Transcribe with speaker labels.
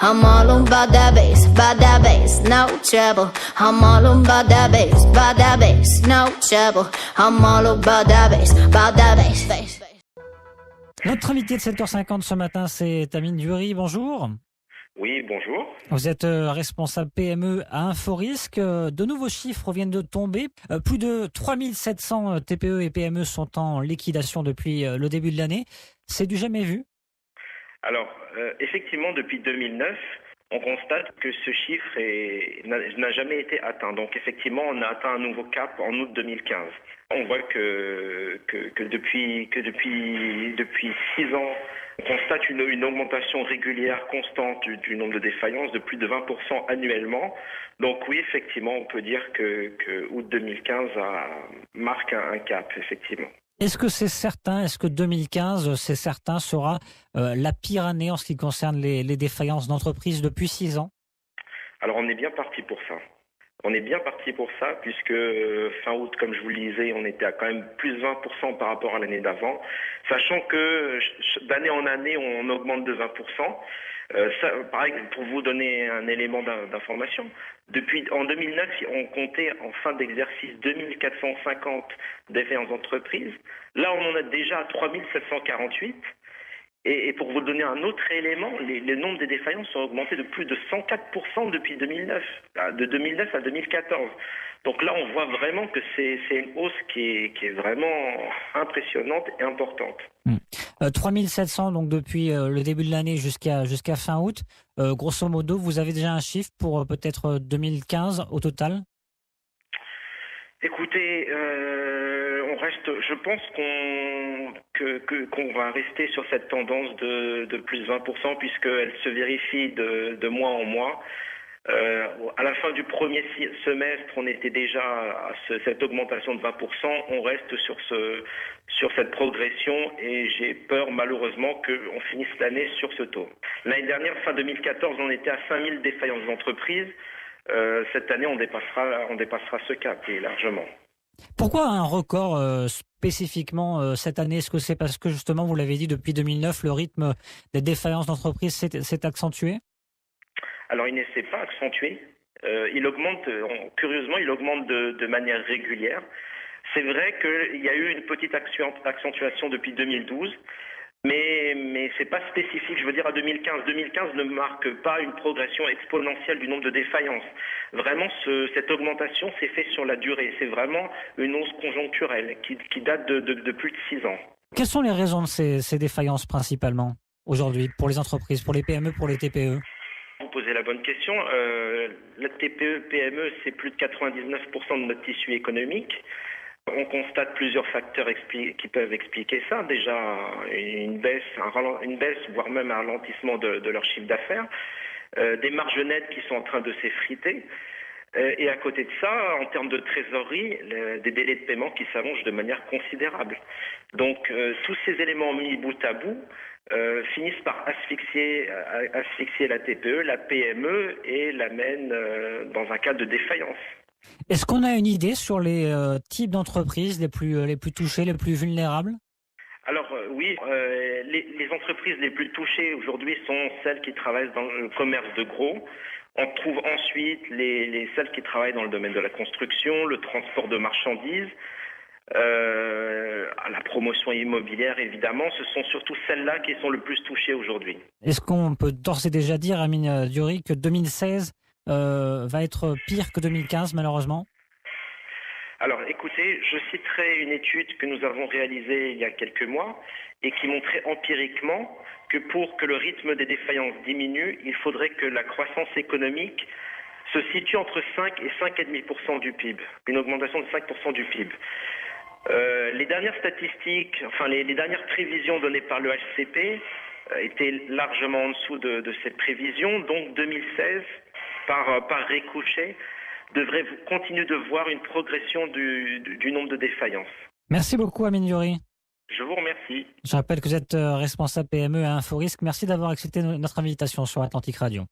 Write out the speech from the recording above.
Speaker 1: I'm all about that bass, no trouble. I'm all about that bass, no trouble. I'm all about that bass.
Speaker 2: Notre invité de 7h50 ce matin, c'est Amine Dury. Bonjour.
Speaker 3: Oui, bonjour.
Speaker 2: Vous êtes responsable PME à Inforisque. De nouveaux chiffres viennent de tomber. Plus de 3700 TPE et PME sont en liquidation depuis le début de l'année. C'est du jamais vu.
Speaker 3: Alors, effectivement, depuis 2009, on constate que ce chiffre n'a jamais été atteint. Donc, effectivement, on a atteint un nouveau cap en août 2015. On voit que depuis 6 ans, on constate une augmentation régulière, constante du nombre de défaillances de plus de 20% annuellement. Donc oui, effectivement, on peut dire que août 2015 marque un cap, effectivement.
Speaker 2: Est-ce que c'est certain, est-ce que 2015, c'est certain, sera la pire année en ce qui concerne les défaillances d'entreprises depuis 6 ans?
Speaker 3: Alors on est bien parti pour ça. On est bien parti pour ça puisque fin août, comme je vous le disais, on était à quand même plus 20% par rapport à l'année d'avant, sachant que d'année en année, on augmente de 20%. Par exemple, pour vous donner un élément d'information, en 2009, on comptait en fin d'exercice 2450 défaillances d'entreprise. Là, on en a déjà 3748. Et pour vous donner un autre élément, le nombre des défaillances ont augmenté de plus de 104% depuis 2009, de 2009 à 2014. Donc là, on voit vraiment que c'est une hausse qui est vraiment impressionnante et importante.
Speaker 2: 3700 donc depuis le début de l'année jusqu'à fin août. Grosso modo, vous avez déjà un chiffre pour peut-être 2015 au total?
Speaker 3: Écoutez, je pense qu'on va rester sur cette tendance de plus de 20% puisqu'elle se vérifie de mois en mois. À la fin du premier semestre, on était déjà à cette augmentation de 20%. On reste sur cette progression et j'ai peur malheureusement qu'on finisse l'année sur ce taux. L'année dernière, fin 2014, on était à 5000 défaillances d'entreprises. Cette année, on dépassera ce cap et largement.
Speaker 2: Pourquoi un record spécifiquement cette année? Est-ce que c'est parce que justement, vous l'avez dit, depuis 2009, le rythme des défaillances d'entreprises s'est accentué? Alors,
Speaker 3: il ne s'est pas accentué. Il augmente, curieusement, il augmente de manière régulière. C'est vrai qu'il y a eu une petite accentuation depuis 2012. Mais c'est pas spécifique, je veux dire, à 2015. 2015 ne marque pas une progression exponentielle du nombre de défaillances. Vraiment, cette augmentation s'est faite sur la durée. C'est vraiment une hausse conjoncturelle qui date de plus de 6 ans.
Speaker 2: Quelles sont les raisons de ces défaillances principalement aujourd'hui pour les entreprises, pour les PME, pour les TPE?
Speaker 3: Vous posez la bonne question. La TPE, PME, c'est plus de 99% de notre tissu économique. On constate plusieurs facteurs qui peuvent expliquer ça. Déjà, une baisse, voire même un ralentissement de leur chiffre d'affaires. Des marges nettes qui sont en train de s'effriter. Et à côté de ça, en termes de trésorerie, des délais de paiement qui s'allongent de manière considérable. Donc, tous ces éléments mis bout à bout finissent par asphyxier la TPE, la PME et l'amènent dans un cadre de défaillance.
Speaker 2: Est-ce qu'on a une idée sur les types d'entreprises les plus touchées, les plus vulnérables?
Speaker 3: Alors oui, les entreprises les plus touchées aujourd'hui sont celles qui travaillent dans le commerce de gros. On trouve ensuite celles qui travaillent dans le domaine de la construction, le transport de marchandises, la promotion immobilière évidemment. Ce sont surtout celles-là qui sont le plus touchées aujourd'hui.
Speaker 2: Est-ce qu'on peut d'ores et déjà dire, Amine Dury, que 2016 va être pire que 2015 malheureusement?
Speaker 3: Alors écoutez, je citerai une étude que nous avons réalisée il y a quelques mois et qui montrait empiriquement que pour que le rythme des défaillances diminue, il faudrait que la croissance économique se situe entre 5 et 5,5% du PIB, une augmentation de 5% du PIB. Les dernières statistiques, les dernières prévisions données par le HCP étaient largement en dessous de cette prévision, donc 2016 par ricochet, devrait continuer de voir une progression du nombre de défaillances.
Speaker 2: Merci beaucoup, Amine Dury.
Speaker 3: Je vous remercie.
Speaker 2: Je rappelle que vous êtes responsable PME à Inforisque. Merci d'avoir accepté notre invitation sur Atlantic Radio.